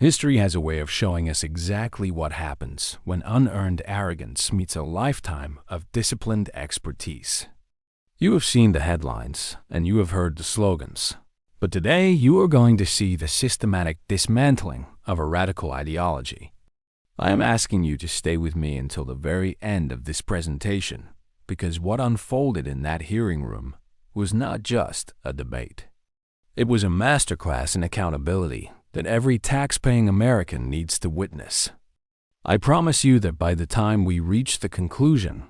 History has a way of showing us exactly what happens when unearned arrogance meets a lifetime of disciplined expertise. You have seen the headlines and you have heard the slogans, but today you are going to see the systematic dismantling of a radical ideology. I am asking you to stay with me until the very end of this presentation, because what unfolded in that hearing room was not just a debate. It was a masterclass in accountability that every tax-paying American needs to witness. I promise you that by the time we reach the conclusion,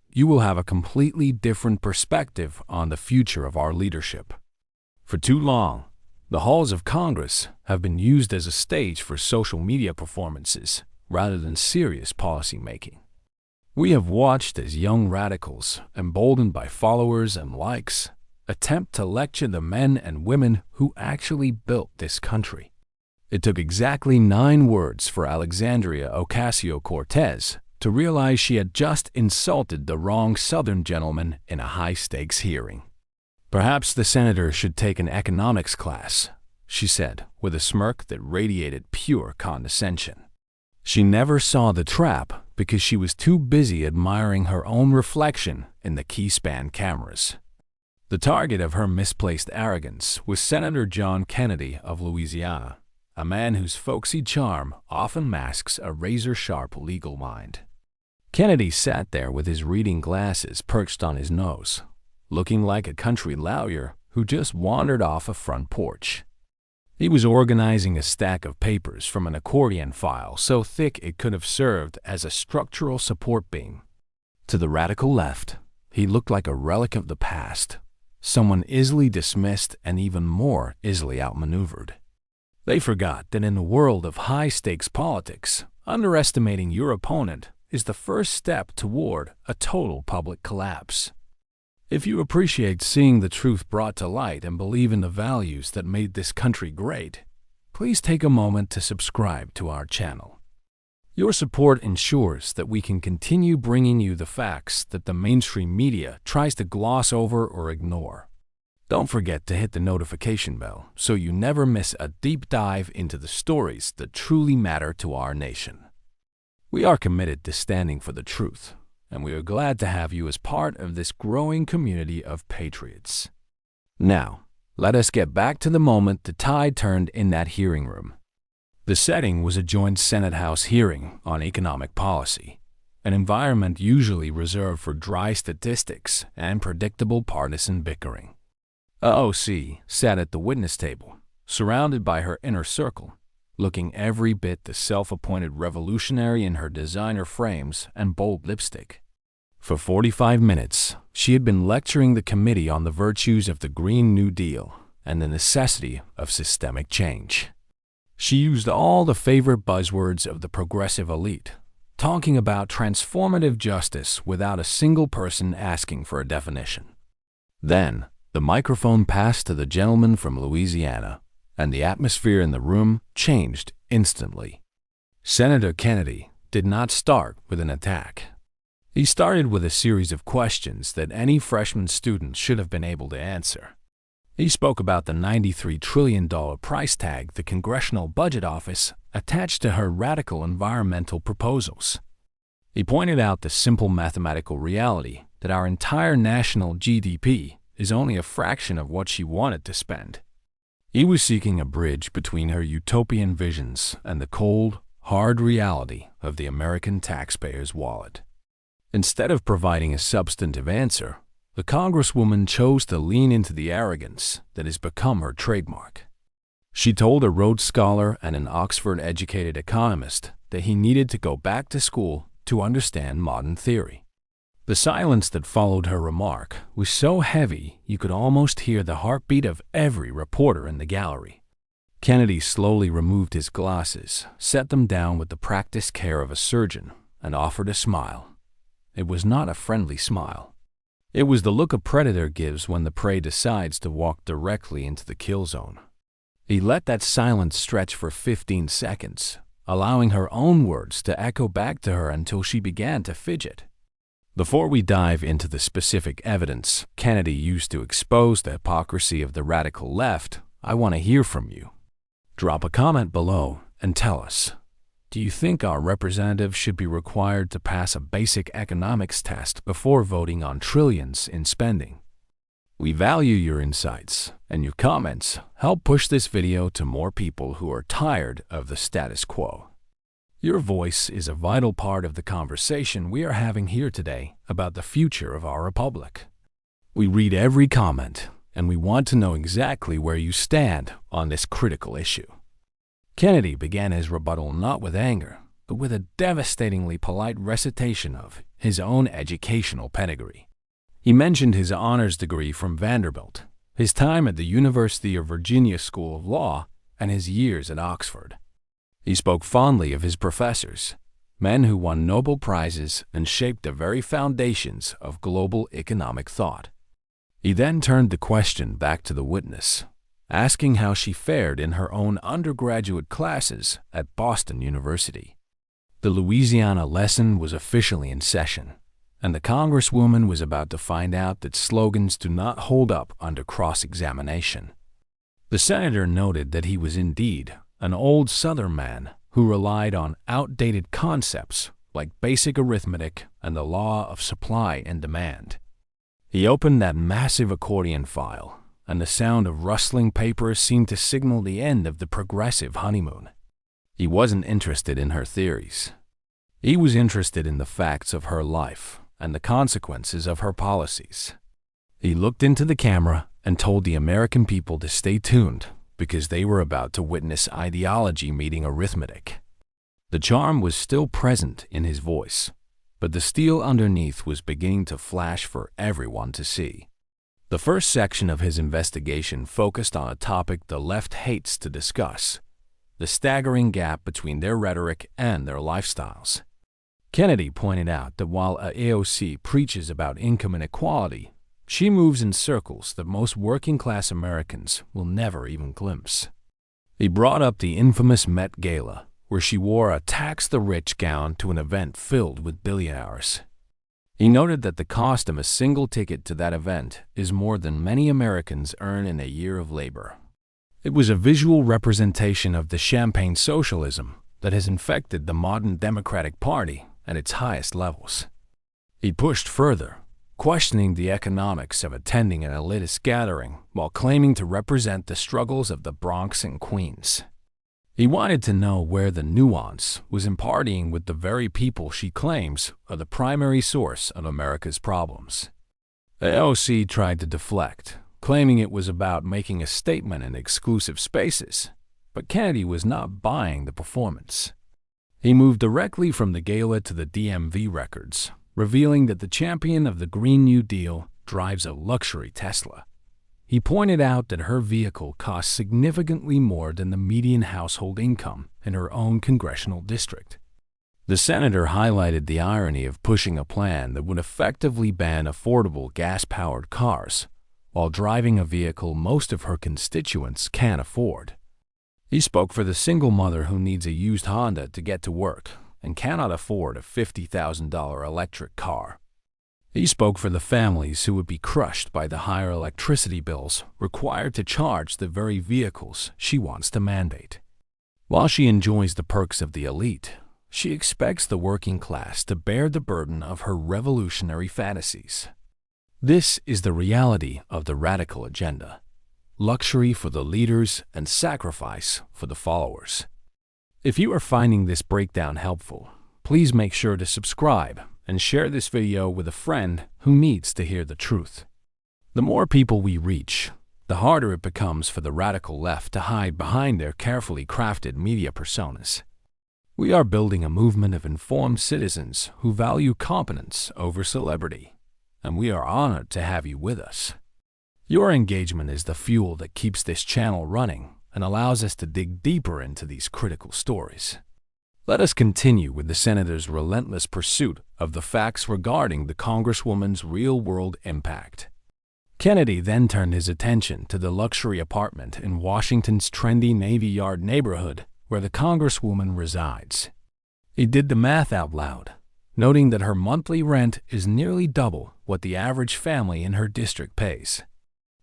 you will have a completely different perspective on the future of our leadership. For too long, the halls of Congress have been used as a stage for social media performances rather than serious policy making. We have watched as young radicals, emboldened by followers and likes, attempt to lecture the men and women who actually built this country. It took exactly 9 words for Alexandria Ocasio-Cortez to realize she had just insulted the wrong Southern gentleman in a high-stakes hearing. "Perhaps the senator should take an economics class," she said, with a smirk that radiated pure condescension. She never saw the trap because she was too busy admiring her own reflection in the key-span cameras. The target of her misplaced arrogance was Senator John Kennedy of Louisiana, a man whose folksy charm often masks a razor-sharp legal mind. Kennedy sat there with his reading glasses perched on his nose, looking like a country lawyer who just wandered off a front porch. He was organizing a stack of papers from an accordion file so thick it could have served as a structural support beam. To the radical left, he looked like a relic of the past, someone easily dismissed and even more easily outmaneuvered. They forgot that in the world of high-stakes politics, underestimating your opponent is the first step toward a total public collapse. If you appreciate seeing the truth brought to light and believe in the values that made this country great, please take a moment to subscribe to our channel. Your support ensures that we can continue bringing you the facts that the mainstream media tries to gloss over or ignore. Don't forget to hit the notification bell so you never miss a deep dive into the stories that truly matter to our nation. We are committed to standing for the truth, and we are glad to have you as part of this growing community of patriots. Now, let us get back to the moment the tide turned in that hearing room. The setting was a joint Senate-House hearing on economic policy, an environment usually reserved for dry statistics and predictable partisan bickering. AOC sat at the witness table, surrounded by her inner circle, looking every bit the self-appointed revolutionary in her designer frames and bold lipstick. For 45 minutes, she had been lecturing the committee on the virtues of the Green New Deal and the necessity of systemic change. She used all the favorite buzzwords of the progressive elite, talking about transformative justice without a single person asking for a definition. Then, the microphone passed to the gentleman from Louisiana, and the atmosphere in the room changed instantly. Senator Kennedy did not start with an attack. He started with a series of questions that any freshman student should have been able to answer. He spoke about the $93 trillion price tag the Congressional Budget Office attached to her radical environmental proposals. He pointed out the simple mathematical reality that our entire national GDP is only a fraction of what she wanted to spend. He was seeking a bridge between her utopian visions and the cold, hard reality of the American taxpayer's wallet. Instead of providing a substantive answer, the Congresswoman chose to lean into the arrogance that has become her trademark. She told a Rhodes Scholar and an Oxford-educated economist that he needed to go back to school to understand modern theory. The silence that followed her remark was so heavy you could almost hear the heartbeat of every reporter in the gallery. Kennedy slowly removed his glasses, set them down with the practiced care of a surgeon, and offered a smile. It was not a friendly smile. It was the look a predator gives when the prey decides to walk directly into the kill zone. He let that silence stretch for 15 seconds, allowing her own words to echo back to her until she began to fidget. Before we dive into the specific evidence Kennedy used to expose the hypocrisy of the radical left, I want to hear from you. Drop a comment below and tell us, do you think our representatives should be required to pass a basic economics test before voting on trillions in spending? We value your insights, and your comments help push this video to more people who are tired of the status quo. Your voice is a vital part of the conversation we are having here today about the future of our republic. We read every comment, and we want to know exactly where you stand on this critical issue. Kennedy began his rebuttal not with anger, but with a devastatingly polite recitation of his own educational pedigree. He mentioned his honors degree from Vanderbilt, his time at the University of Virginia School of Law, and his years at Oxford. He spoke fondly of his professors, men who won Nobel Prizes and shaped the very foundations of global economic thought. He then turned the question back to the witness, asking how she fared in her own undergraduate classes at Boston University. The Louisiana lesson was officially in session, and the Congresswoman was about to find out that slogans do not hold up under cross-examination. The senator noted that he was indeed an old Southern man who relied on outdated concepts like basic arithmetic and the law of supply and demand. He opened that massive accordion file, and the sound of rustling paper seemed to signal the end of the progressive honeymoon. He wasn't interested in her theories. He was interested in the facts of her life and the consequences of her policies. He looked into the camera and told the American people to stay tuned because they were about to witness ideology meeting arithmetic. The charm was still present in his voice, but the steel underneath was beginning to flash for everyone to see. The first section of his investigation focused on a topic the left hates to discuss: the staggering gap between their rhetoric and their lifestyles. Kennedy pointed out that while AOC preaches about income inequality, she moves in circles that most working-class Americans will never even glimpse. He brought up the infamous Met Gala, where she wore a tax-the-rich gown to an event filled with billionaires. He noted that the cost of a single ticket to that event is more than many Americans earn in a year of labor. It was a visual representation of the champagne socialism that has infected the modern Democratic Party at its highest levels. He pushed further, questioning the economics of attending an elitist gathering while claiming to represent the struggles of the Bronx and Queens. He wanted to know where the nuance was in partying with the very people she claims are the primary source of America's problems. AOC tried to deflect, claiming it was about making a statement in exclusive spaces, but Kennedy was not buying the performance. He moved directly from the gala to the DMV records, revealing that the champion of the Green New Deal drives a luxury Tesla. He pointed out that her vehicle costs significantly more than the median household income in her own congressional district. The senator highlighted the irony of pushing a plan that would effectively ban affordable gas-powered cars while driving a vehicle most of her constituents can't afford. He spoke for the single mother who needs a used Honda to get to work and cannot afford a $50,000 electric car. He spoke for the families who would be crushed by the higher electricity bills required to charge the very vehicles she wants to mandate. While she enjoys the perks of the elite, she expects the working class to bear the burden of her revolutionary fantasies. This is the reality of the radical agenda: luxury for the leaders and sacrifice for the followers. If you are finding this breakdown helpful, please make sure to subscribe and share this video with a friend who needs to hear the truth. The more people we reach, the harder it becomes for the radical left to hide behind their carefully crafted media personas. We are building a movement of informed citizens who value competence over celebrity, and we are honored to have you with us. Your engagement is the fuel that keeps this channel running and allows us to dig deeper into these critical stories. Let us continue with the senator's relentless pursuit of the facts regarding the Congresswoman's real-world impact. Kennedy then turned his attention to the luxury apartment in Washington's trendy Navy Yard neighborhood where the Congresswoman resides. He did the math out loud, noting that her monthly rent is nearly double what the average family in her district pays.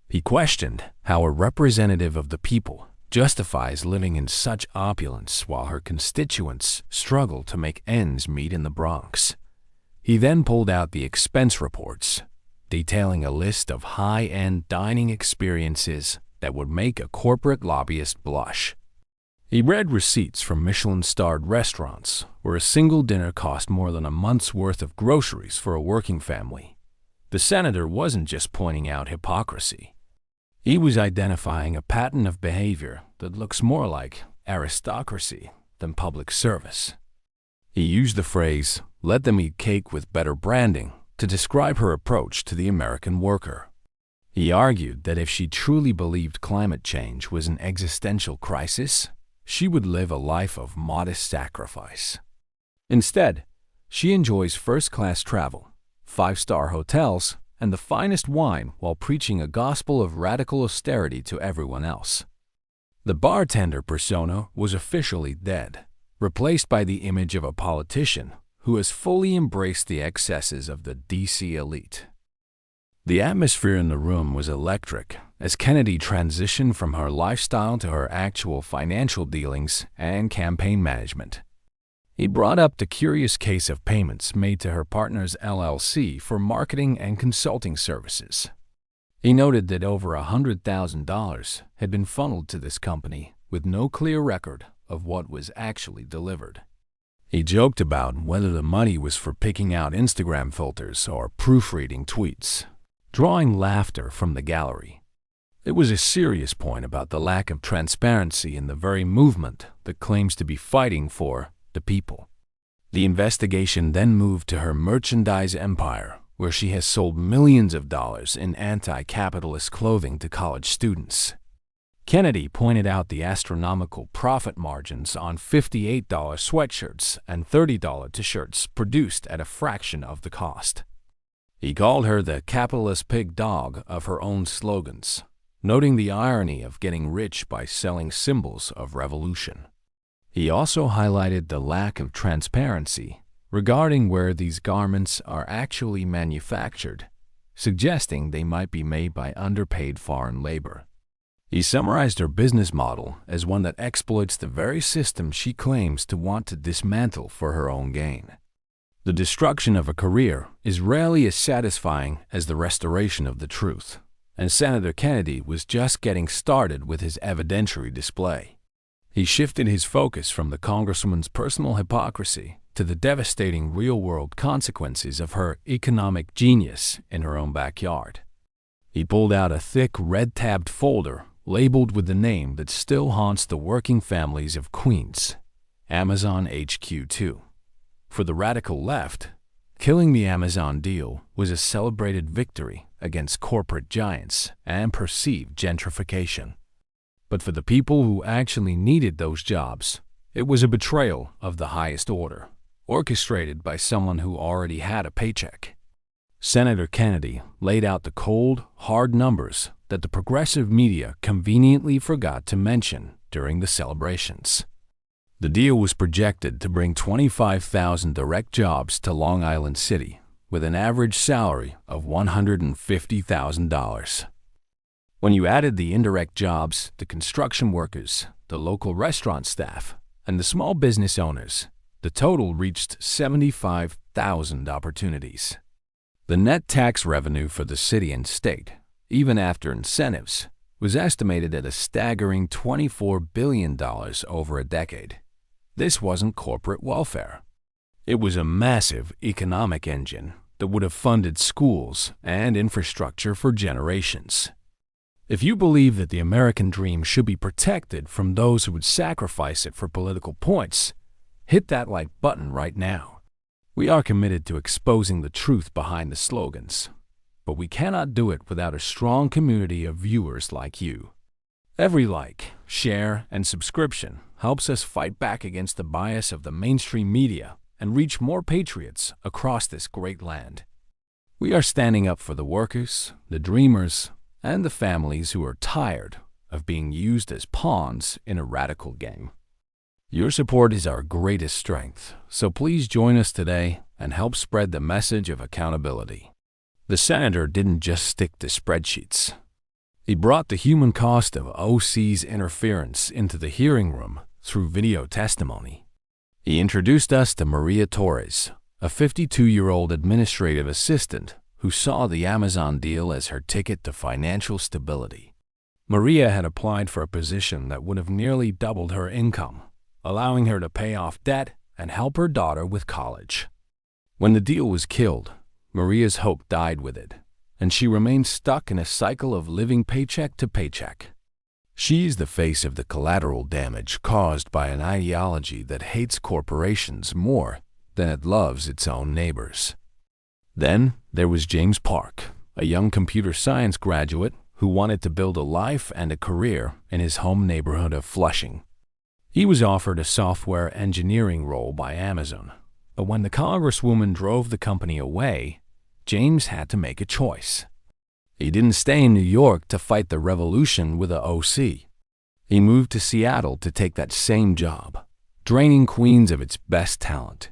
He questioned how a representative of the people justifies living in such opulence while her constituents struggle to make ends meet in the Bronx. He then pulled out the expense reports, detailing a list of high-end dining experiences that would make a corporate lobbyist blush. He read receipts from Michelin-starred restaurants where a single dinner cost more than a month's worth of groceries for a working family. The senator wasn't just pointing out hypocrisy. He was identifying a pattern of behavior that looks more like aristocracy than public service. He used the phrase, "let them eat cake with better branding," to describe her approach to the American worker. He argued that if she truly believed climate change was an existential crisis, she would live a life of modest sacrifice. Instead, she enjoys first-class travel, five-star hotels, and the finest wine while preaching a gospel of radical austerity to everyone else. The bartender persona was officially dead, replaced by the image of a politician who has fully embraced the excesses of the DC elite. The atmosphere in the room was electric as Kennedy transitioned from her lifestyle to her actual financial dealings and campaign management. He brought up the curious case of payments made to her partner's LLC for marketing and consulting services. He noted that over $100,000 had been funneled to this company with no clear record of what was actually delivered. He joked about whether the money was for picking out Instagram filters or proofreading tweets, drawing laughter from the gallery. It was a serious point about the lack of transparency in the very movement that claims to be fighting for the people. The investigation then moved to her merchandise empire, where she has sold millions of dollars in anti-capitalist clothing to college students. Kennedy pointed out the astronomical profit margins on $58 sweatshirts and $30 t-shirts produced at a fraction of the cost. He called her the capitalist pig dog of her own slogans, noting the irony of getting rich by selling symbols of revolution. He also highlighted the lack of transparency regarding where these garments are actually manufactured, suggesting they might be made by underpaid foreign labor. He summarized her business model as one that exploits the very system she claims to want to dismantle for her own gain. The destruction of a career is rarely as satisfying as the restoration of the truth, and Senator Kennedy was just getting started with his evidentiary display. He shifted his focus from the congresswoman's personal hypocrisy to the devastating real-world consequences of her economic genius in her own backyard. He pulled out a thick red-tabbed folder labeled with the name that still haunts the working families of Queens, Amazon HQ2. For the radical left, killing the Amazon deal was a celebrated victory against corporate giants and perceived gentrification. But for the people who actually needed those jobs, it was a betrayal of the highest order, orchestrated by someone who already had a paycheck. Senator Kennedy laid out the cold, hard numbers that the progressive media conveniently forgot to mention during the celebrations. The deal was projected to bring 25,000 direct jobs to Long Island City, with an average salary of $150,000. When you added the indirect jobs, the construction workers, the local restaurant staff, and the small business owners, the total reached 75,000 opportunities. The net tax revenue for the city and state, even after incentives, was estimated at a staggering $24 billion over a decade. This wasn't corporate welfare. It was a massive economic engine that would have funded schools and infrastructure for generations. If you believe that the American dream should be protected from those who would sacrifice it for political points, hit that like button right now. We are committed to exposing the truth behind the slogans, but we cannot do it without a strong community of viewers like you. Every like, share, and subscription helps us fight back against the bias of the mainstream media and reach more patriots across this great land. We are standing up for the workers, the dreamers, and the families who are tired of being used as pawns in a radical game. Your support is our greatest strength, so please join us today and help spread the message of accountability. The senator didn't just stick to spreadsheets. He brought the human cost of AOC's interference into the hearing room through video testimony. He introduced us to Maria Torres, a 52-year-old administrative assistant who saw the Amazon deal as her ticket to financial stability. Maria had applied for a position that would have nearly doubled her income, allowing her to pay off debt and help her daughter with college. When the deal was killed, Maria's hope died with it, and she remained stuck in a cycle of living paycheck to paycheck. She's the face of the collateral damage caused by an ideology that hates corporations more than it loves its own neighbors. Then there was James Park, a young computer science graduate who wanted to build a life and a career in his home neighborhood of Flushing. He was offered a software engineering role by Amazon, but when the congresswoman drove the company away, James had to make a choice. He didn't stay in New York to fight the revolution with AOC. He moved to Seattle to take that same job, draining Queens of its best talent.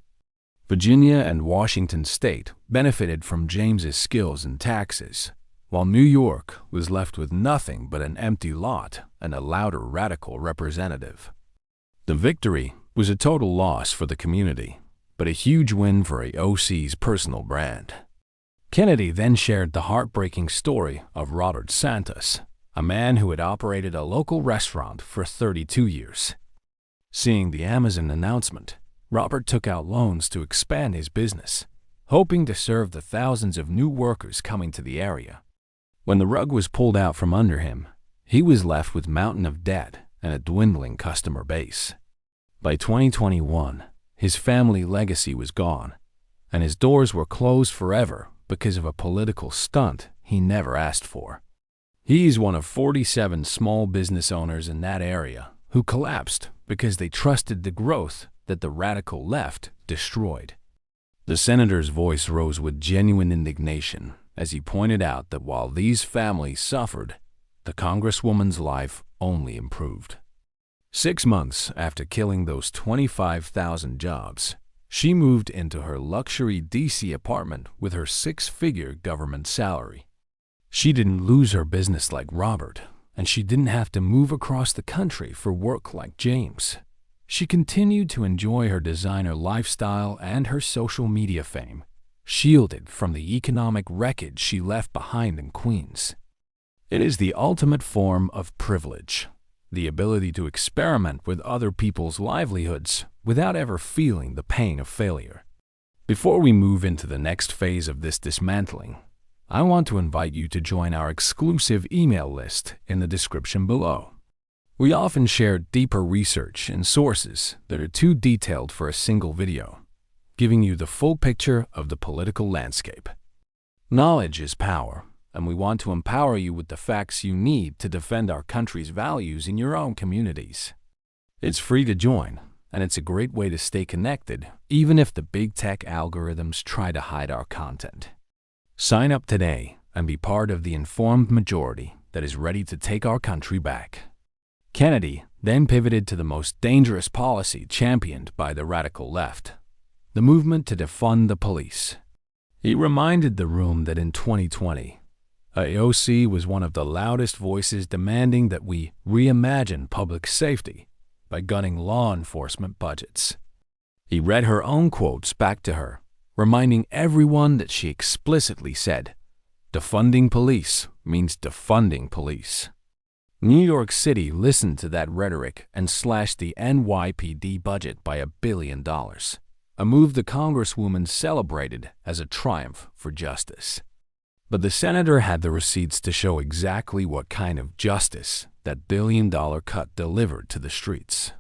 Virginia and Washington State benefited from James's skills in taxes, while New York was left with nothing but an empty lot and a louder radical representative. The victory was a total loss for the community, but a huge win for AOC's personal brand. Kennedy then shared the heartbreaking story of Robert Santos, a man who had operated a local restaurant for 32 years. Seeing the Amazon announcement, Robert took out loans to expand his business, hoping to serve the thousands of new workers coming to the area. When the rug was pulled out from under him, he was left with a mountain of debt and a dwindling customer base. By 2021, his family legacy was gone, and his doors were closed forever because of a political stunt he never asked for. He's one of 47 small business owners in that area who collapsed because they trusted the growth that the radical left destroyed. The senator's voice rose with genuine indignation as he pointed out that while these families suffered, the congresswoman's life only improved. 6 months after killing those 25,000 jobs, she moved into her luxury D.C. apartment with her 6-figure government salary. She didn't lose her business like Robert, and she didn't have to move across the country for work like James. She continued to enjoy her designer lifestyle and her social media fame, shielded from the economic wreckage she left behind in Queens. It is the ultimate form of privilege, the ability to experiment with other people's livelihoods without ever feeling the pain of failure. Before we move into the next phase of this dismantling, I want to invite you to join our exclusive email list in the description below. We often share deeper research and sources that are too detailed for a single video, giving you the full picture of the political landscape. Knowledge is power, and we want to empower you with the facts you need to defend our country's values in your own communities. It's free to join, and it's a great way to stay connected, even if the big tech algorithms try to hide our content. Sign up today and be part of the informed majority that is ready to take our country back. Kennedy then pivoted to the most dangerous policy championed by the radical left, the movement to defund the police. He reminded the room that in 2020, AOC was one of the loudest voices demanding that we reimagine public safety by gunning law enforcement budgets. He read her own quotes back to her, reminding everyone that she explicitly said, "Defunding police means defunding police." New York City listened to that rhetoric and slashed the NYPD budget by $1 billion, a move the congresswoman celebrated as a triumph for justice. But the senator had the receipts to show exactly what kind of justice that billion-dollar cut delivered to the streets.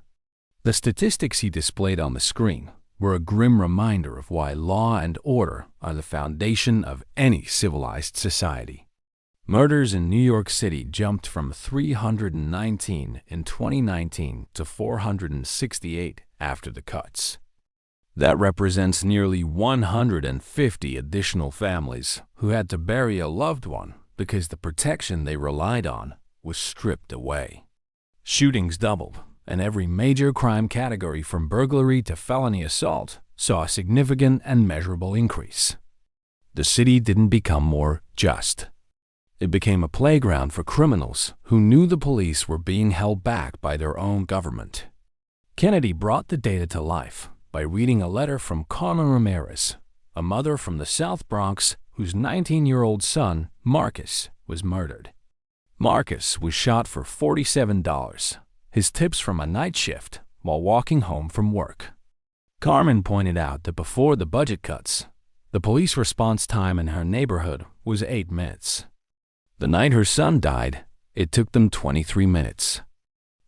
The statistics he displayed on the screen were a grim reminder of why law and order are the foundation of any civilized society. Murders in New York City jumped from 319 in 2019 to 468 after the cuts. That represents nearly 150 additional families who had to bury a loved one because the protection they relied on was stripped away. Shootings doubled, and every major crime category from burglary to felony assault saw a significant and measurable increase. The city didn't become more just. It became a playground for criminals who knew the police were being held back by their own government. Kennedy brought the data to life by reading a letter from Carmen Ramirez, a mother from the South Bronx whose 19-year-old son, Marcus, was murdered. Marcus was shot for $47, his tips from a night shift while walking home from work. Carmen pointed out that before the budget cuts, the police response time in her neighborhood was 8 minutes. The night her son died, it took them 23 minutes.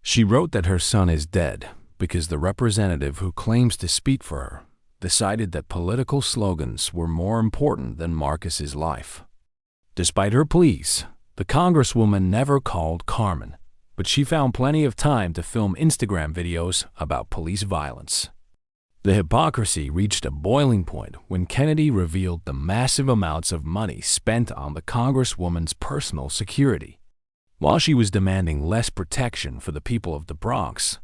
She wrote that her son is dead because the representative who claims to speak for her decided that political slogans were more important than Marcus's life. Despite her pleas, the Congresswoman never called Carmen, but she found plenty of time to film Instagram videos about police violence. The hypocrisy reached a boiling point when Kennedy revealed the massive amounts of money spent on the Congresswoman's personal security. While she was demanding less protection for the people of the Bronx,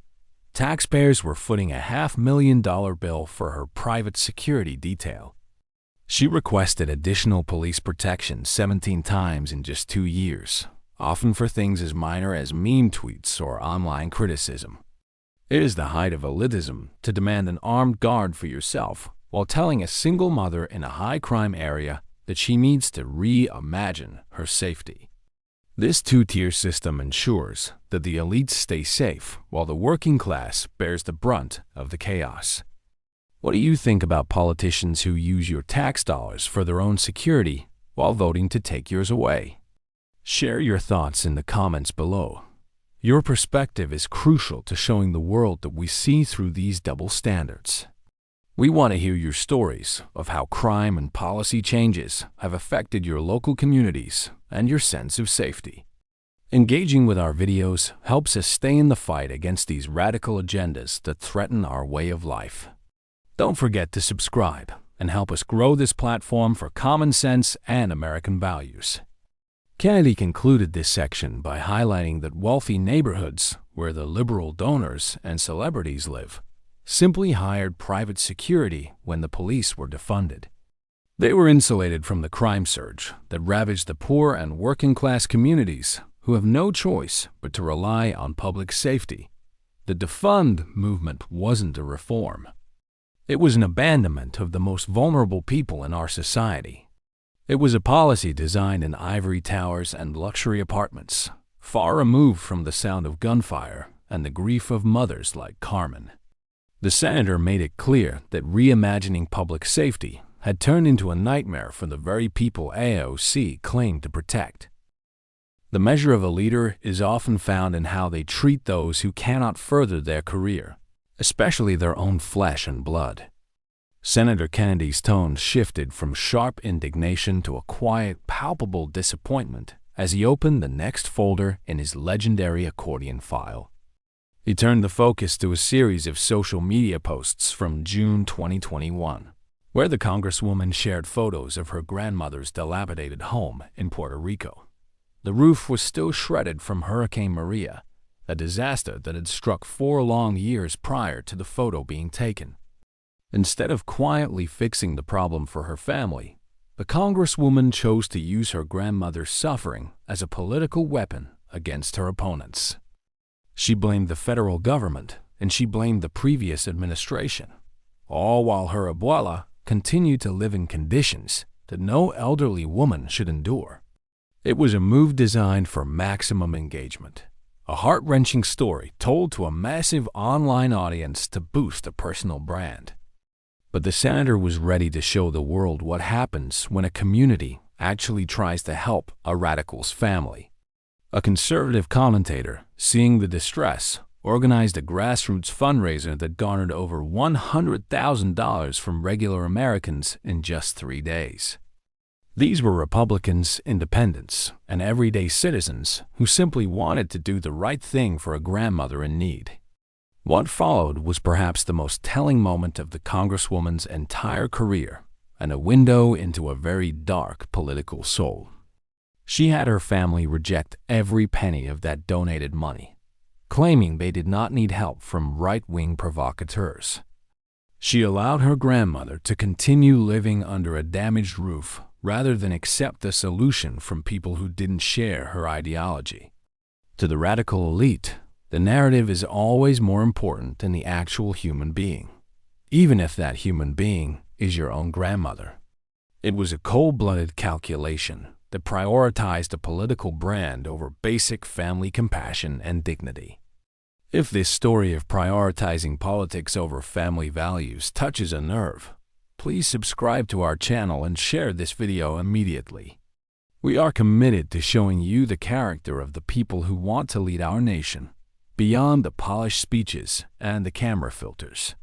taxpayers were footing a $500,000 bill for her private security detail. She requested additional police protection 17 times in just 2 years, often for things as minor as meme tweets or online criticism. It is the height of elitism to demand an armed guard for yourself while telling a single mother in a high-crime area that she needs to reimagine her safety. This two-tier system ensures that the elites stay safe while the working class bears the brunt of the chaos. What do you think about politicians who use your tax dollars for their own security while voting to take yours away? Share your thoughts in the comments below. Your perspective is crucial to showing the world that we see through these double standards. We want to hear your stories of how crime and policy changes have affected your local communities and your sense of safety. Engaging with our videos helps us stay in the fight against these radical agendas that threaten our way of life. Don't forget to subscribe and help us grow this platform for common sense and American values. Kennedy concluded this section by highlighting that wealthy neighborhoods, where the liberal donors and celebrities live, simply hired private security when the police were defunded. They were insulated from the crime surge that ravaged the poor and working-class communities who have no choice but to rely on public safety. The defund movement wasn't a reform. It was an abandonment of the most vulnerable people in our society. It was a policy designed in ivory towers and luxury apartments, far removed from the sound of gunfire and the grief of mothers like Carmen. The senator made it clear that reimagining public safety had turned into a nightmare for the very people AOC claimed to protect. The measure of a leader is often found in how they treat those who cannot further their career, especially their own flesh and blood. Senator Kennedy's tone shifted from sharp indignation to a quiet, palpable disappointment as he opened the next folder in his legendary accordion file. He turned the focus to a series of social media posts from June 2021, where the Congresswoman shared photos of her grandmother's dilapidated home in Puerto Rico. The roof was still shredded from Hurricane Maria, a disaster that had struck 4 long years prior to the photo being taken. Instead of quietly fixing the problem for her family, the Congresswoman chose to use her grandmother's suffering as a political weapon against her opponents. She blamed the federal government and she blamed the previous administration, all while her abuela continued to live in conditions that no elderly woman should endure. It was a move designed for maximum engagement, a heart-wrenching story told to a massive online audience to boost a personal brand. But the senator was ready to show the world what happens when a community actually tries to help a radical's family. A conservative commentator, seeing the distress, organized a grassroots fundraiser that garnered over $100,000 from regular Americans in just 3 days. These were Republicans, independents, and everyday citizens who simply wanted to do the right thing for a grandmother in need. What followed was perhaps the most telling moment of the Congresswoman's entire career and a window into a very dark political soul. She had her family reject every penny of that donated money, claiming they did not need help from right-wing provocateurs. She allowed her grandmother to continue living under a damaged roof rather than accept a solution from people who didn't share her ideology. To the radical elite, the narrative is always more important than the actual human being, even if that human being is your own grandmother. It was a cold-blooded calculation that prioritized a political brand over basic family compassion and dignity. If this story of prioritizing politics over family values touches a nerve, please subscribe to our channel and share this video immediately. We are committed to showing you the character of the people who want to lead our nation, beyond the polished speeches and the camera filters.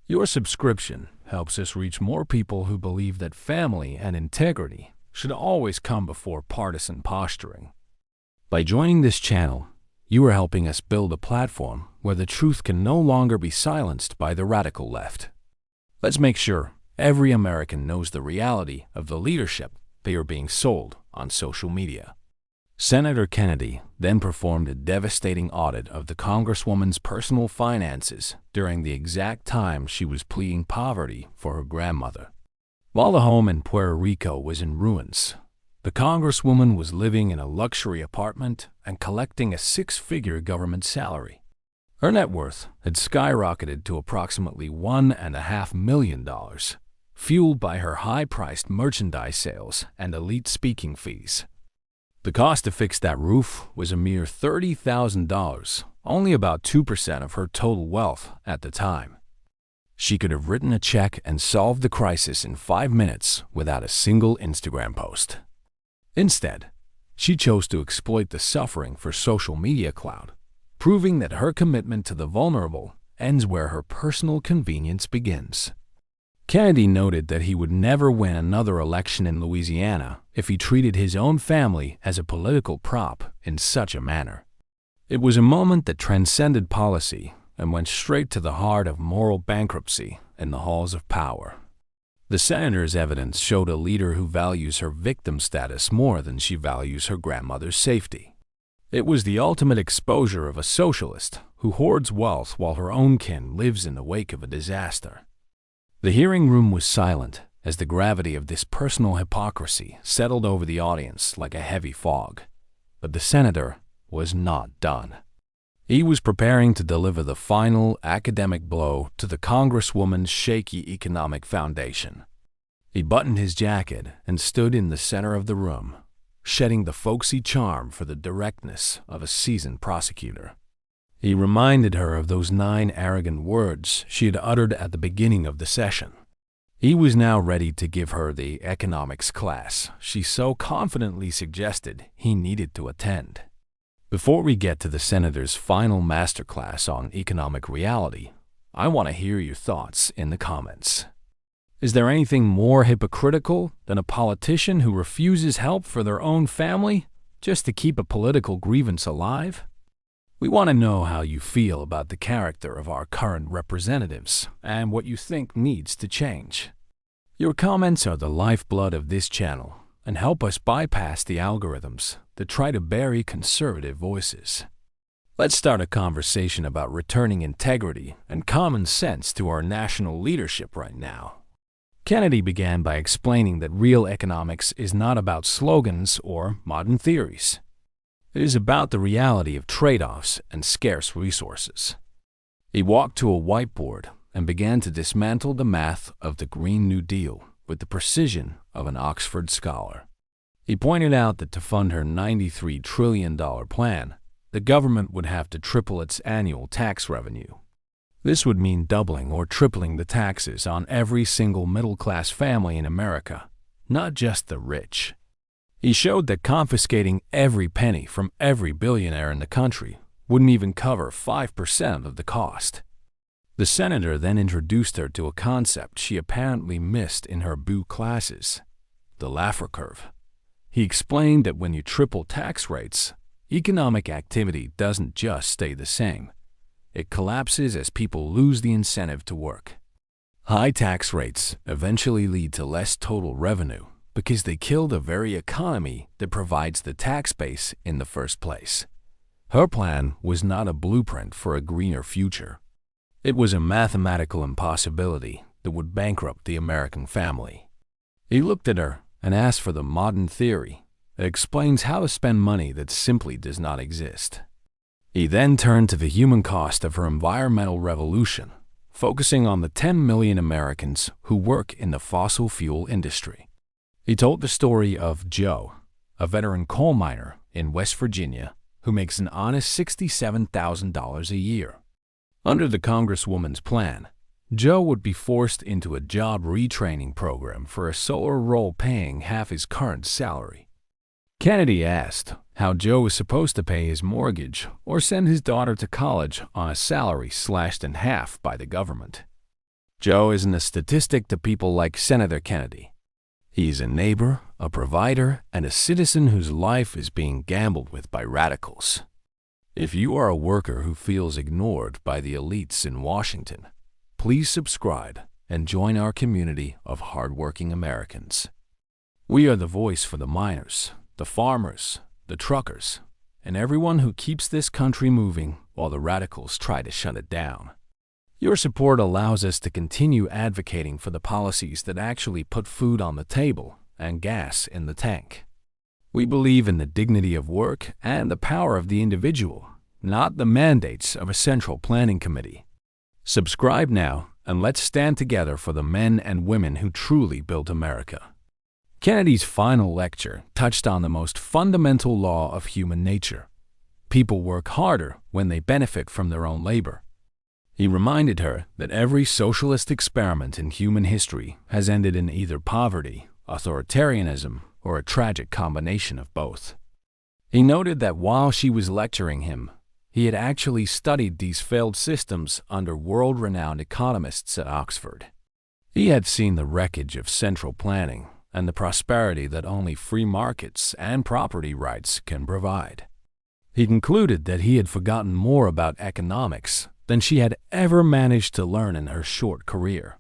Your subscription helps us reach more people who believe that family and integrity should always come before partisan posturing. By joining this channel, you are helping us build a platform where the truth can no longer be silenced by the radical left. Let's make sure every American knows the reality of the leadership they are being sold on social media. Senator Kennedy then performed a devastating audit of the Congresswoman's personal finances during the exact time she was pleading poverty for her grandmother. While the home in Puerto Rico was in ruins, the Congresswoman was living in a luxury apartment and collecting a six-figure government salary. Her net worth had skyrocketed to approximately $1.5 million, fueled by her high-priced merchandise sales and elite speaking fees. The cost to fix that roof was a mere $30,000, only about 2% of her total wealth at the time. She could have written a check and solved the crisis in 5 minutes without a single Instagram post. Instead, she chose to exploit the suffering for social media clout, proving that her commitment to the vulnerable ends where her personal convenience begins. Kennedy noted that he would never win another election in Louisiana if he treated his own family as a political prop in such a manner. It was a moment that transcended policy and went straight to the heart of moral bankruptcy in the halls of power. The senator's evidence showed a leader who values her victim status more than she values her grandmother's safety. It was the ultimate exposure of a socialist who hoards wealth while her own kin lives in the wake of a disaster. The hearing room was silent as the gravity of this personal hypocrisy settled over the audience like a heavy fog. But the senator was not done. He was preparing to deliver the final academic blow to the Congresswoman's shaky economic foundation. He buttoned his jacket and stood in the center of the room, shedding the folksy charm for the directness of a seasoned prosecutor. He reminded her of those 9 arrogant words she had uttered at the beginning of the session. He was now ready to give her the economics class she so confidently suggested he needed to attend. Before we get to the senator's final masterclass on economic reality, I want to hear your thoughts in the comments. Is there anything more hypocritical than a politician who refuses help for their own family just to keep a political grievance alive? We want to know how you feel about the character of our current representatives and what you think needs to change. Your comments are the lifeblood of this channel and help us bypass the algorithms that try to bury conservative voices. Let's start a conversation about returning integrity and common sense to our national leadership right now. Kennedy began by explaining that real economics is not about slogans or modern theories. It is about the reality of trade-offs and scarce resources. He walked to a whiteboard and began to dismantle the math of the Green New Deal with the precision of an Oxford scholar. He pointed out that to fund her $93 trillion plan, the government would have to triple its annual tax revenue. This would mean doubling or tripling the taxes on every single middle-class family in America, not just the rich. He showed that confiscating every penny from every billionaire in the country wouldn't even cover 5% of the cost. The senator then introduced her to a concept she apparently missed in her BU classes, the Laffer curve. He explained that when you triple tax rates, economic activity doesn't just stay the same. It collapses as people lose the incentive to work. High tax rates eventually lead to less total revenue because they kill the very economy that provides the tax base in the first place. Her plan was not a blueprint for a greener future. It was a mathematical impossibility that would bankrupt the American family. He looked at her and asked for the modern theory that explains how to spend money that simply does not exist. He then turned to the human cost of her environmental revolution, focusing on the 10 million Americans who work in the fossil fuel industry. He told the story of Joe, a veteran coal miner in West Virginia who makes an honest $67,000 a year. Under the Congresswoman's plan, Joe would be forced into a job retraining program for a solar role paying half his current salary. Kennedy asked how Joe was supposed to pay his mortgage or send his daughter to college on a salary slashed in half by the government. Joe isn't a statistic to people like Senator Kennedy. He's a neighbor, a provider, and a citizen whose life is being gambled with by radicals. If you are a worker who feels ignored by the elites in Washington, please subscribe and join our community of hardworking Americans. We are the voice for the miners, the farmers, the truckers, and everyone who keeps this country moving while the radicals try to shut it down. Your support allows us to continue advocating for the policies that actually put food on the table and gas in the tank. We believe in the dignity of work and the power of the individual, not the mandates of a central planning committee. Subscribe now and let's stand together for the men and women who truly built America. Kennedy's final lecture touched on the most fundamental law of human nature. People work harder when they benefit from their own labor. He reminded her that every socialist experiment in human history has ended in either poverty, authoritarianism, or a tragic combination of both. He noted that while she was lecturing him, he had actually studied these failed systems under world-renowned economists at Oxford. He had seen the wreckage of central planning and the prosperity that only free markets and property rights can provide. He concluded that he had forgotten more about economics than she had ever managed to learn in her short career.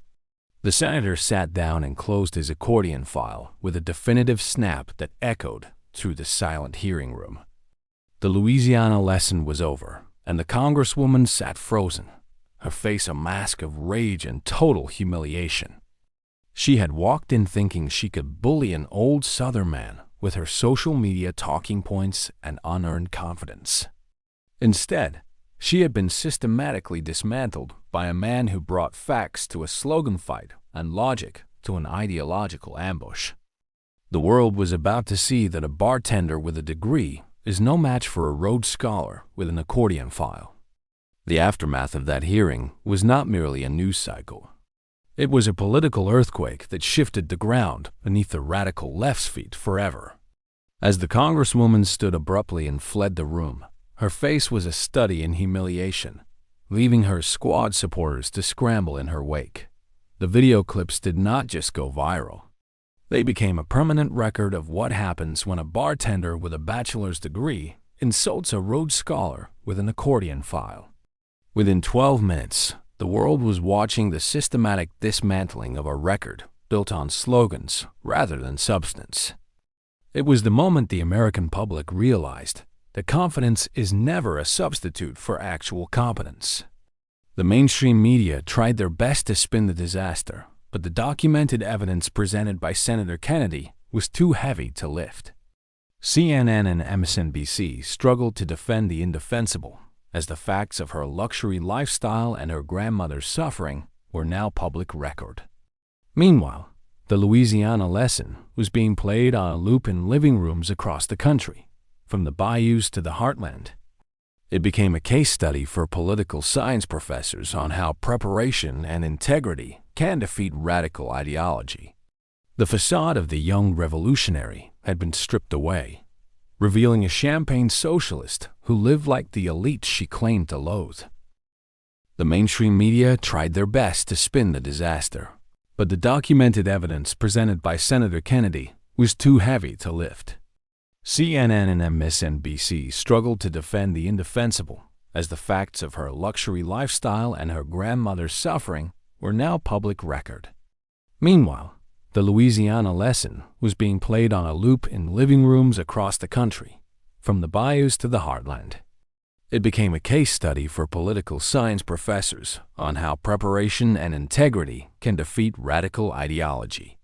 The senator sat down and closed his accordion file with a definitive snap that echoed through the silent hearing room. The Louisiana lesson was over, and the Congresswoman sat frozen, her face a mask of rage and total humiliation. She had walked in thinking she could bully an old Southern man with her social media talking points and unearned confidence. Instead, she had been systematically dismantled by a man who brought facts to a slogan fight and logic to an ideological ambush. The world was about to see that a bartender with a degree is no match for a Rhodes Scholar with an accordion file. The aftermath of that hearing was not merely a news cycle. It was a political earthquake that shifted the ground beneath the radical left's feet forever. As the Congresswoman stood abruptly and fled the room, her face was a study in humiliation, leaving her squad supporters to scramble in her wake. The video clips did not just go viral. They became a permanent record of what happens when a bartender with a bachelor's degree insults a Rhodes Scholar with an accordion file. Within 12 minutes, the world was watching the systematic dismantling of a record built on slogans rather than substance. It was the moment the American public realized that confidence is never a substitute for actual competence. The mainstream media tried their best to spin the disaster, but the documented evidence presented by Senator Kennedy was too heavy to lift. CNN and MSNBC struggled to defend the indefensible, as the facts of her luxury lifestyle and her grandmother's suffering were now public record. Meanwhile, the Louisiana lesson was being played on a loop in living rooms across the country, from the bayous to the heartland. It became a case study for political science professors on how preparation and integrity can defeat radical ideology. The facade of the young revolutionary had been stripped away, revealing a champagne socialist who lived like the elite she claimed to loathe. The mainstream media tried their best to spin the disaster, but the documented evidence presented by Senator Kennedy was too heavy to lift. CNN and MSNBC struggled to defend the indefensible, as the facts of her luxury lifestyle and her grandmother's suffering were now public record. Meanwhile, the Louisiana lesson was being played on a loop in living rooms across the country, from the bayous to the heartland. It became a case study for political science professors on how preparation and integrity can defeat radical ideology.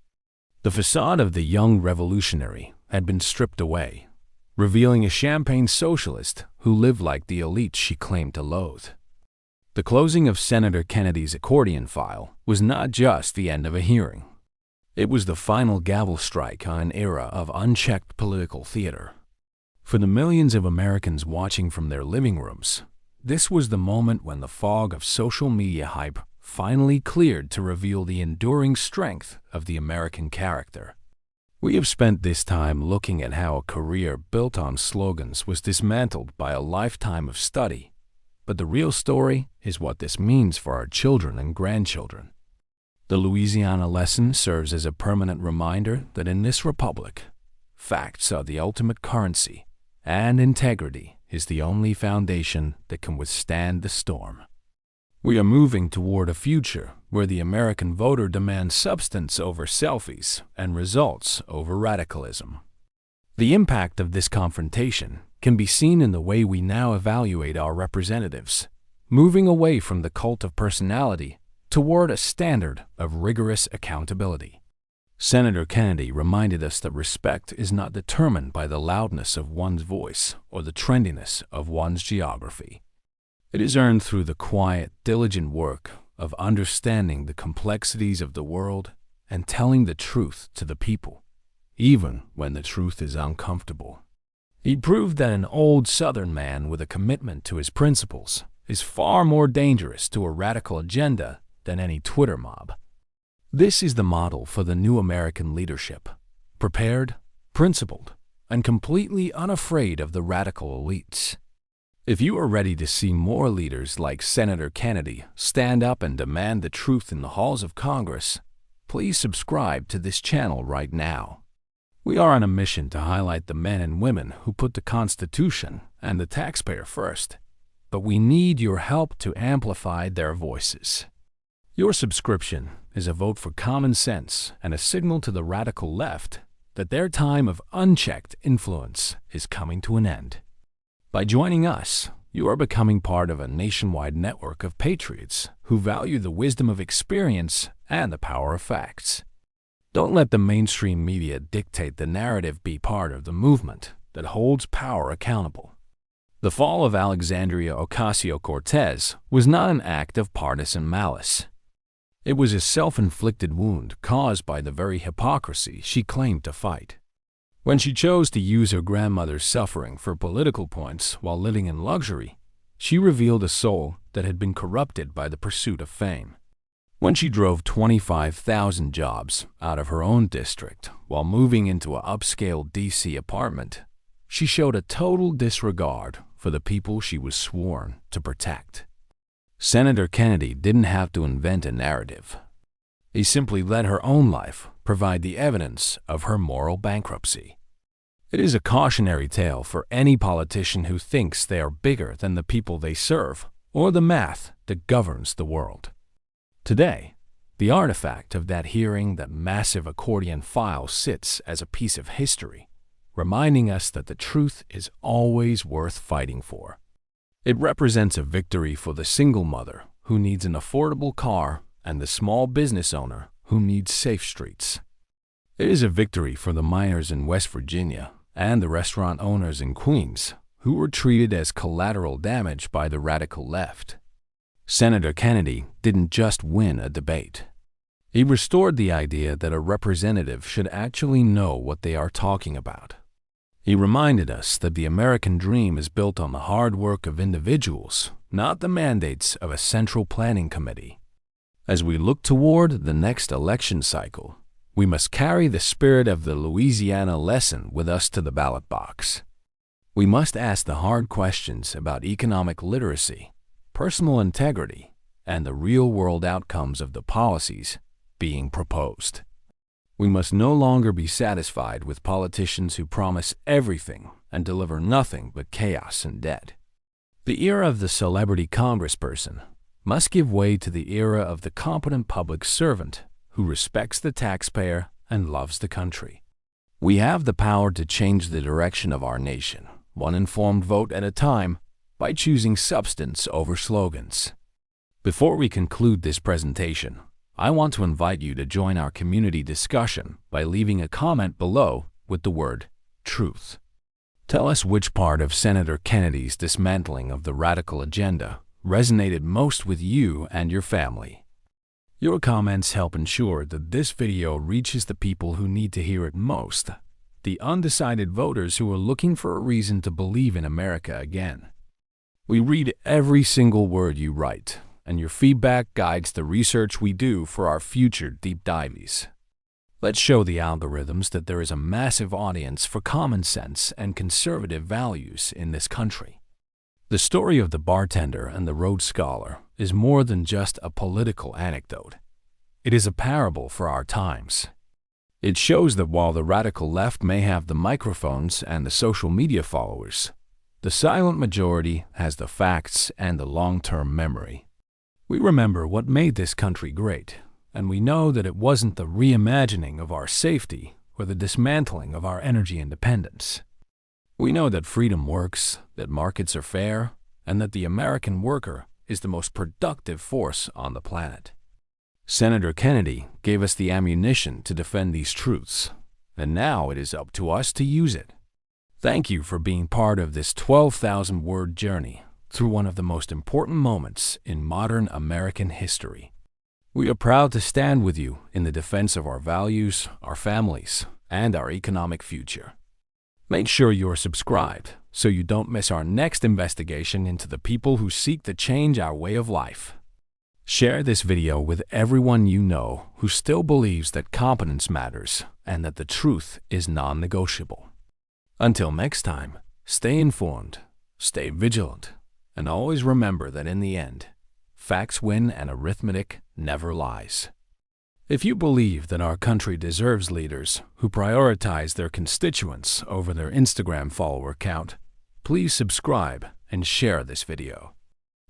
The facade of the young revolutionary had been stripped away, revealing a champagne socialist who lived like the elite she claimed to loathe. The closing of Senator Kennedy's accordion file was not just the end of a hearing. It was the final gavel strike on an era of unchecked political theater. For the millions of Americans watching from their living rooms, this was the moment when the fog of social media hype finally cleared to reveal the enduring strength of the American character. We have spent this time looking at how a career built on slogans was dismantled by a lifetime of study, but the real story is what this means for our children and grandchildren. The Louisiana lesson serves as a permanent reminder that in this republic, facts are the ultimate currency, and integrity is the only foundation that can withstand the storm. We are moving toward a future where the American voter demands substance over selfies and results over radicalism. The impact of this confrontation can be seen in the way we now evaluate our representatives, moving away from the cult of personality toward a standard of rigorous accountability. Senator Kennedy reminded us that respect is not determined by the loudness of one's voice or the trendiness of one's geography. It is earned through the quiet, diligent work of understanding the complexities of the world and telling the truth to the people, even when the truth is uncomfortable. He proved that an old Southern man with a commitment to his principles is far more dangerous to a radical agenda than any Twitter mob. This is the model for the new American leadership: prepared, principled, and completely unafraid of the radical elites. If you are ready to see more leaders like Senator Kennedy stand up and demand the truth in the halls of Congress, please subscribe to this channel right now. We are on a mission to highlight the men and women who put the Constitution and the taxpayer first, but we need your help to amplify their voices. Your subscription is a vote for common sense and a signal to the radical left that their time of unchecked influence is coming to an end. By joining us, you are becoming part of a nationwide network of patriots who value the wisdom of experience and the power of facts. Don't let the mainstream media dictate the narrative. Be part of the movement that holds power accountable. The fall of Alexandria Ocasio-Cortez was not an act of partisan malice. It was a self-inflicted wound caused by the very hypocrisy she claimed to fight. When she chose to use her grandmother's suffering for political points while living in luxury, she revealed a soul that had been corrupted by the pursuit of fame. When she drove 25,000 jobs out of her own district while moving into an upscale D.C. apartment, she showed a total disregard for the people she was sworn to protect. Senator Kennedy didn't have to invent a narrative. He simply let her own life provide the evidence of her moral bankruptcy. It is a cautionary tale for any politician who thinks they are bigger than the people they serve or the math that governs the world. Today, the artifact of that hearing, that massive accordion file, sits as a piece of history, reminding us that the truth is always worth fighting for. It represents a victory for the single mother who needs an affordable car and the small business owner who needs safe streets. It is a victory for the miners in West Virginia and the restaurant owners in Queens who were treated as collateral damage by the radical left. Senator Kennedy didn't just win a debate. He restored the idea that a representative should actually know what they are talking about. He reminded us that the American dream is built on the hard work of individuals, not the mandates of a central planning committee. As we look toward the next election cycle, we must carry the spirit of the Louisiana lesson with us to the ballot box. We must ask the hard questions about economic literacy, personal integrity, and the real-world outcomes of the policies being proposed. We must no longer be satisfied with politicians who promise everything and deliver nothing but chaos and debt. The era of the celebrity congressperson must give way to the era of the competent public servant who respects the taxpayer and loves the country. We have the power to change the direction of our nation, one informed vote at a time, by choosing substance over slogans. Before we conclude this presentation, I want to invite you to join our community discussion by leaving a comment below with the word truth. Tell us which part of Senator Kennedy's dismantling of the radical agenda resonated most with you and your family. Your comments help ensure that this video reaches the people who need to hear it most, the undecided voters who are looking for a reason to believe in America again. We read every single word you write, and your feedback guides the research we do for our future deep dives. Let's show the algorithms that there is a massive audience for common sense and conservative values in this country. The story of the bartender and the Rhodes Scholar is more than just a political anecdote. It is a parable for our times. It shows that while the radical left may have the microphones and the social media followers, the silent majority has the facts and the long-term memory. We remember what made this country great, and we know that it wasn't the reimagining of our safety or the dismantling of our energy independence. We know that freedom works, that markets are fair, and that the American worker is the most productive force on the planet. Senator Kennedy gave us the ammunition to defend these truths, and now it is up to us to use it. Thank you for being part of this 12,000-word journey through one of the most important moments in modern American history. We are proud to stand with you in the defense of our values, our families, and our economic future. Make sure you're subscribed so you don't miss our next investigation into the people who seek to change our way of life. Share this video with everyone you know who still believes that competence matters and that the truth is non-negotiable. Until next time, stay informed, stay vigilant, and always remember that in the end, facts win and arithmetic never lies. If you believe that our country deserves leaders who prioritize their constituents over their Instagram follower count, please subscribe and share this video.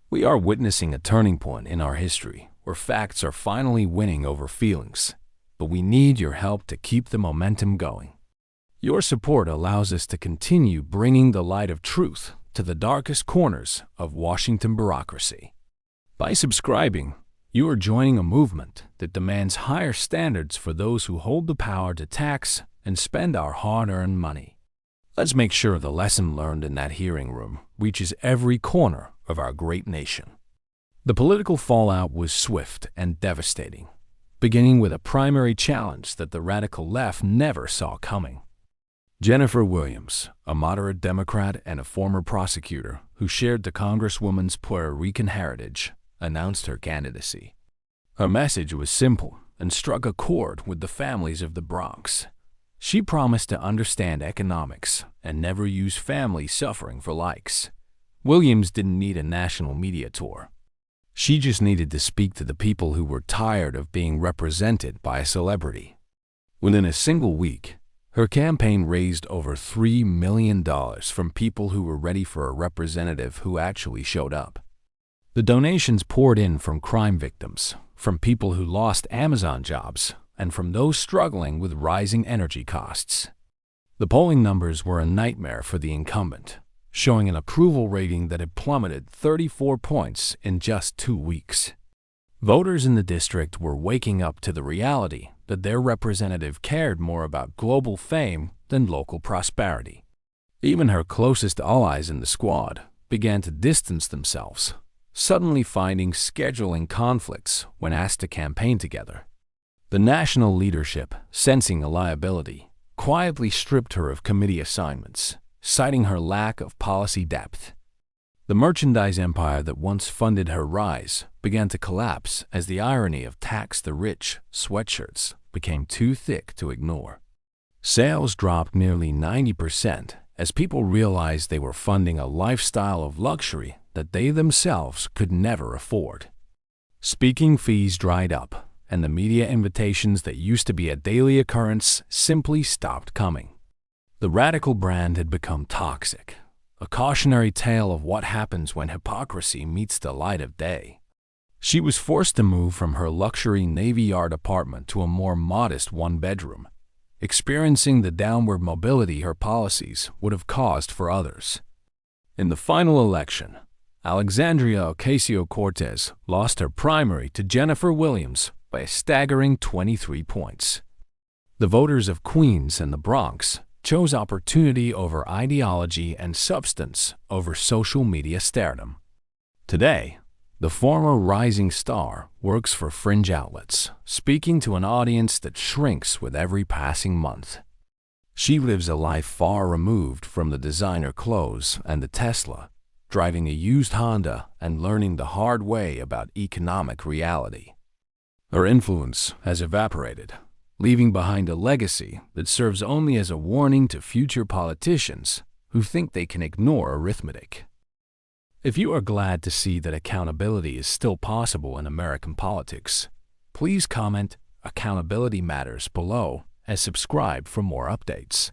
We are witnessing a turning point in our history where facts are finally winning over feelings, but we need your help to keep the momentum going. Your support allows us to continue bringing the light of truth to the darkest corners of Washington bureaucracy. By subscribing, you are joining a movement that demands higher standards for those who hold the power to tax and spend our hard-earned money. Let's make sure the lesson learned in that hearing room reaches every corner of our great nation. The political fallout was swift and devastating, beginning with a primary challenge that the radical left never saw coming. Jennifer Williams, a moderate Democrat and a former prosecutor who shared the Congresswoman's Puerto Rican heritage, announced her candidacy. Her message was simple and struck a chord with the families of the Bronx. She promised to understand economics and never use family suffering for likes. Williams didn't need a national media tour. She just needed to speak to the people who were tired of being represented by a celebrity. Within a single week, her campaign raised over $3 million from people who were ready for a representative who actually showed up. The donations poured in from crime victims, from people who lost Amazon jobs, and from those struggling with rising energy costs. The polling numbers were a nightmare for the incumbent, showing an approval rating that had plummeted 34 points in just 2 weeks. Voters in the district were waking up to the reality that their representative cared more about global fame than local prosperity. Even her closest allies in the squad began to distance themselves, suddenly finding scheduling conflicts when asked to campaign together. The national leadership, sensing a liability, quietly stripped her of committee assignments, citing her lack of policy depth. The merchandise empire that once funded her rise began to collapse as the irony of tax the rich sweatshirts became too thick to ignore. Sales dropped nearly 90% as people realized they were funding a lifestyle of luxury that they themselves could never afford. Speaking fees dried up, and the media invitations that used to be a daily occurrence simply stopped coming. The radical brand had become toxic, a cautionary tale of what happens when hypocrisy meets the light of day. She was forced to move from her luxury Navy Yard apartment to a more modest one-bedroom, experiencing the downward mobility her policies would have caused for others. In the final election, Alexandria Ocasio-Cortez lost her primary to Jennifer Williams by a staggering 23 points. The voters of Queens and the Bronx chose opportunity over ideology and substance over social media stardom. Today, the former rising star works for fringe outlets, speaking to an audience that shrinks with every passing month. She lives a life far removed from the designer clothes and the Tesla, driving a used Honda and learning the hard way about economic reality. Her influence has evaporated, leaving behind a legacy that serves only as a warning to future politicians who think they can ignore arithmetic. If you are glad to see that accountability is still possible in American politics, please comment "Accountability Matters" below and subscribe for more updates.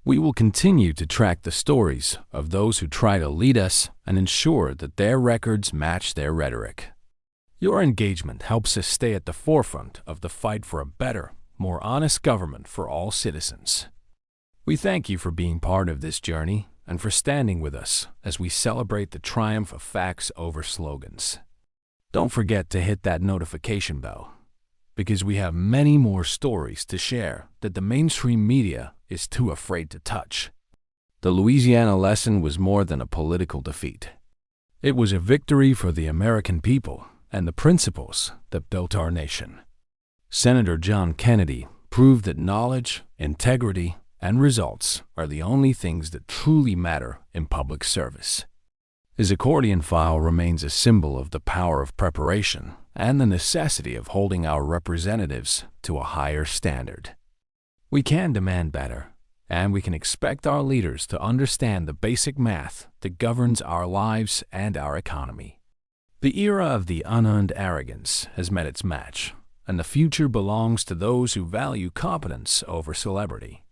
We will continue to track the stories of those who try to lead us and ensure that their records match their rhetoric. Your engagement helps us stay at the forefront of the fight for a better, more honest government for all citizens. We thank you for being part of this journey and for standing with us as we celebrate the triumph of facts over slogans. Don't forget to hit that notification bell, because we have many more stories to share that the mainstream media is too afraid to touch. The Louisiana lesson was more than a political defeat. It was a victory for the American people and the principles that built our nation. Senator John Kennedy proved that knowledge, integrity, and results are the only things that truly matter in public service. His accordion file remains a symbol of the power of preparation and the necessity of holding our representatives to a higher standard. We can demand better, and we can expect our leaders to understand the basic math that governs our lives and our economy. The era of the unearned arrogance has met its match, and the future belongs to those who value competence over celebrity.